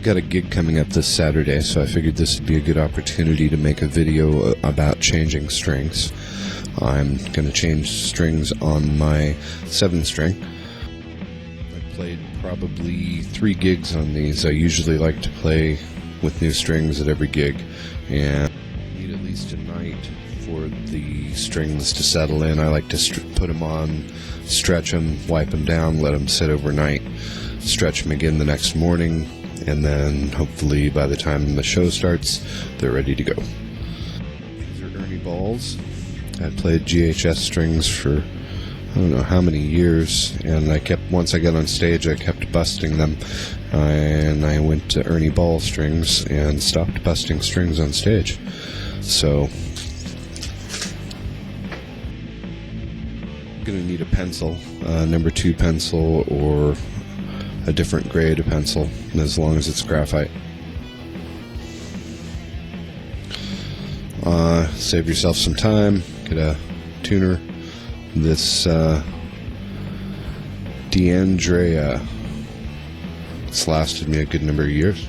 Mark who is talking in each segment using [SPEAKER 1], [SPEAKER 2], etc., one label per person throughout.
[SPEAKER 1] Got a gig coming up this Saturday, so I figured this would be a good opportunity to make a video about changing strings. I'm going to change strings on my 7-string. I played probably 3 gigs on these. I usually like to play with new strings at every gig, and I need at least a night for the strings to settle in. I like to put them on, stretch them, wipe them down, let them sit overnight, stretch them again the next morning, and then hopefully by the time the show starts, they're ready to go. These are Ernie balls. I played GHS strings for I don't know how many years, and once I got on stage, I kept busting them, and I went to Ernie ball strings and stopped busting strings on stage. So I'm gonna need a pencil, number 2 pencil, or a different grade of pencil, as long as it's graphite. Save yourself some time, get a tuner. This D'Andrea, it's lasted me a good number of years.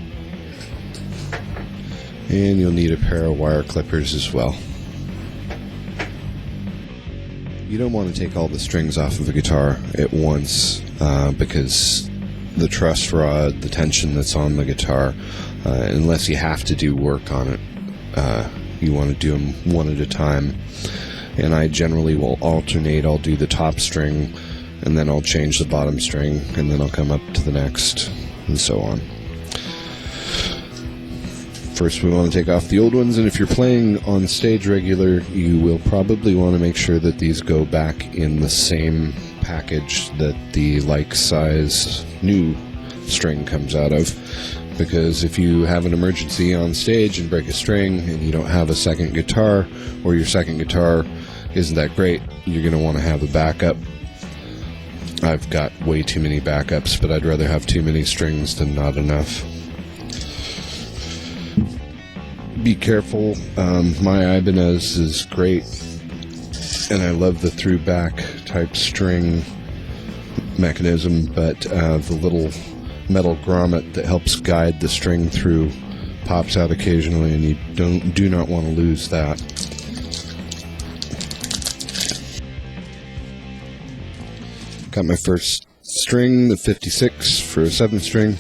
[SPEAKER 1] And you'll need a pair of wire clippers as well. You don't want to take all the strings off of a guitar at once, because the truss rod, the tension that's on the guitar, unless you have to do work on it, you want to do them one at a time. And I generally will alternate. I'll do the top string, and then I'll change the bottom string, and then I'll come up to the next, and so on. First, we want to take off the old ones, and if you're playing on stage regular, you will probably want to make sure that these go back in the same package that the like-sized new string comes out of, because if you have an emergency on stage and break a string and you don't have a second guitar, or your second guitar isn't that great, you're going to want to have a backup. I've got way too many backups, but I'd rather have too many strings than not enough. Be careful. My Ibanez is great, and I love the through back type string mechanism, but the little metal grommet that helps guide the string through pops out occasionally, and you do not want to lose that. Got my first string, the 56 for a 7-string.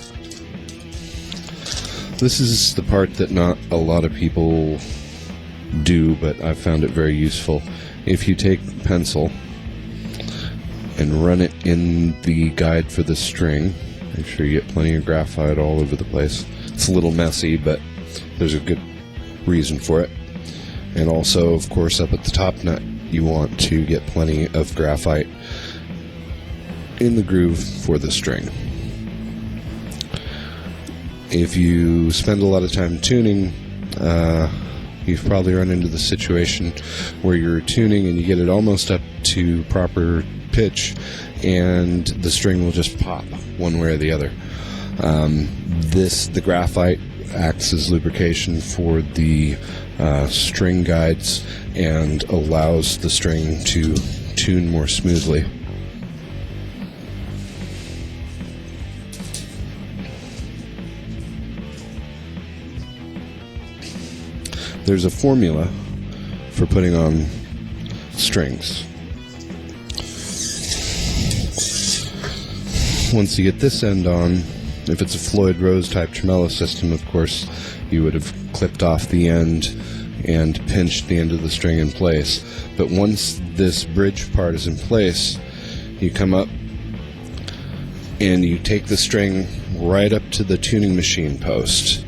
[SPEAKER 1] This is the part that not a lot of people do, but I've found it very useful. If you take pencil and run it in the guide for the string, make sure you get plenty of graphite all over the place. It's a little messy, but there's a good reason for it. And also, of course, up at the top nut, you want to get plenty of graphite in the groove for the string. If you spend a lot of time tuning, you've probably run into the situation where you're tuning and you get it almost up to proper pitch, and the string will just pop one way or the other. The graphite acts as lubrication for the string guides and allows the string to tune more smoothly. There's a formula for putting on strings. Once you get this end on, if it's a Floyd Rose type tremolo system, of course, you would have clipped off the end and pinched the end of the string in place. But once this bridge part is in place, you come up and you take the string right up to the tuning machine post.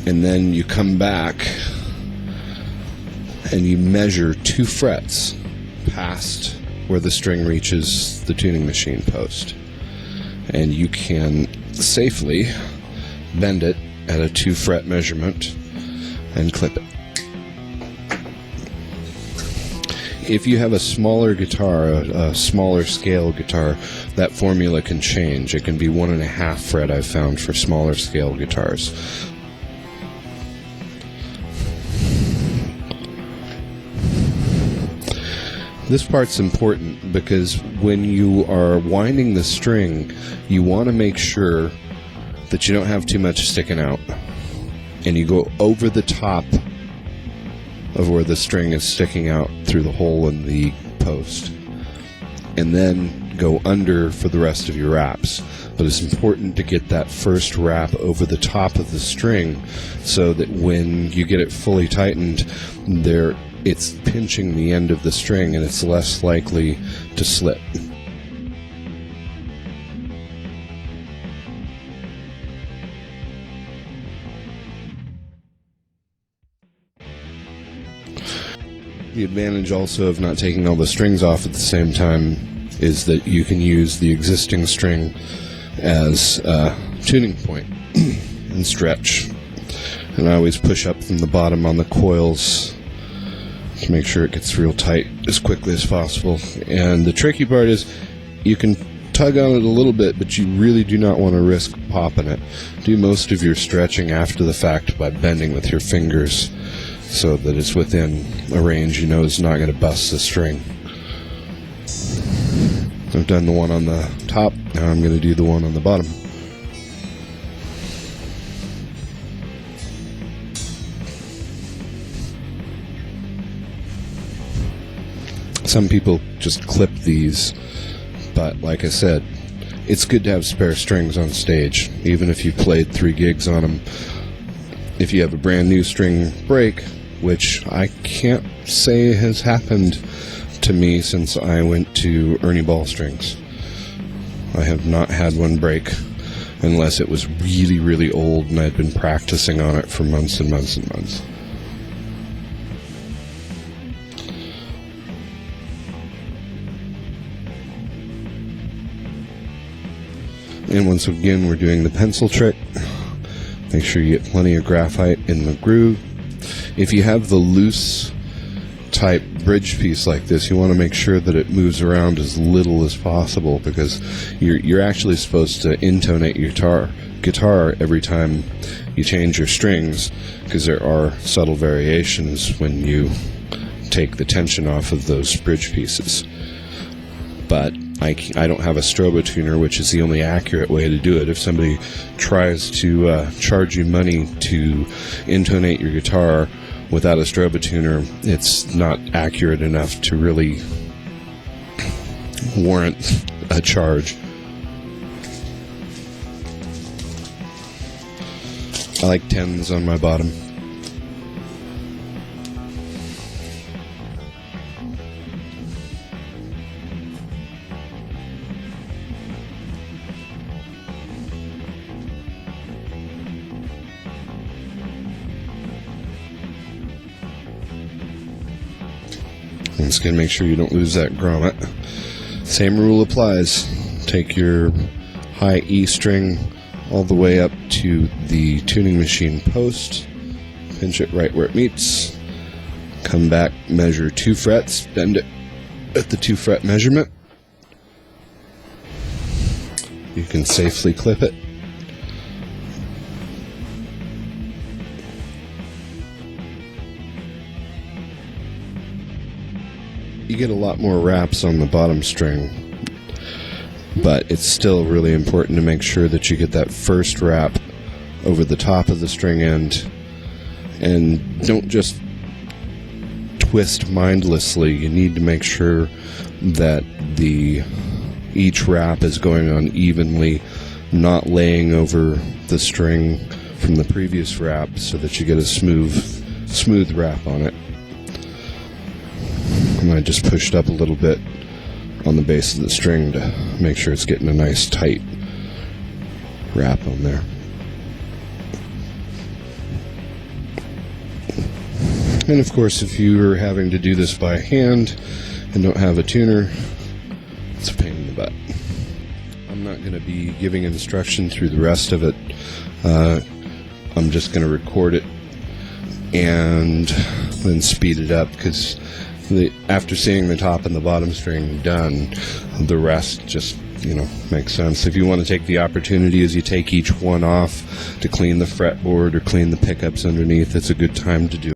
[SPEAKER 1] And then you come back and you measure 2 frets past where the string reaches the tuning machine post. And you can safely bend it at a 2-fret measurement and clip it. If you have a smaller guitar, a smaller scale guitar, that formula can change. It can be 1.5 fret, I've found, for smaller scale guitars. This part's important because when you are winding the string, you want to make sure that you don't have too much sticking out, and you go over the top of where the string is sticking out through the hole in the post, and then go under for the rest of your wraps. But it's important to get that first wrap over the top of the string so that when you get it fully tightened, it's pinching the end of the string and it's less likely to slip. The advantage also of not taking all the strings off at the same time is that you can use the existing string as a tuning point and stretch. And I always push up from the bottom on the coils to make sure it gets real tight as quickly as possible. And the tricky part is you can tug on it a little bit, but you really do not want to risk popping it. Do most of your stretching after the fact by bending with your fingers so that it's within a range you know is not going to bust the string. I've done the one on the top, now I'm going to do the one on the bottom. Some people just clip these, but like I said, it's good to have spare strings on stage, even if you've played 3 gigs on them. If you have a brand new string break, which I can't say has happened to me since I went to Ernie Ball strings. I have not had one break unless it was really, really old and I'd been practicing on it for months and months and months. And once again, we're doing the pencil trick. Make sure you get plenty of graphite in the groove. If you have the loose type bridge piece like this, you want to make sure that it moves around as little as possible, because you're actually supposed to intonate your guitar every time you change your strings, because there are subtle variations when you take the tension off of those bridge pieces. But I don't have a strobo tuner, which is the only accurate way to do it. If somebody tries to charge you money to intonate your guitar without a strobo tuner, it's not accurate enough to really warrant a charge. I like 10s on my bottom. I'm just going to make sure you don't lose that grommet. Same rule applies. Take your high E string all the way up to the tuning machine post. Pinch it right where it meets. Come back, measure 2 frets, bend it at the 2 fret measurement. You can safely clip it. You get a lot more wraps on the bottom string, but it's still really important to make sure that you get that first wrap over the top of the string end, and don't just twist mindlessly. You need to make sure that each wrap is going on evenly, not laying over the string from the previous wrap, so that you get a smooth wrap on it. And I just pushed up a little bit on the base of the string to make sure it's getting a nice tight wrap on there. And of course, if you are having to do this by hand and don't have a tuner, it's a pain in the butt. I'm not going to be giving instruction through the rest of it. I'm just going to record it and then speed it up, because after seeing the top and the bottom string done, the rest just, makes sense. If you want to take the opportunity as you take each one off to clean the fretboard or clean the pickups underneath, it's a good time to do it.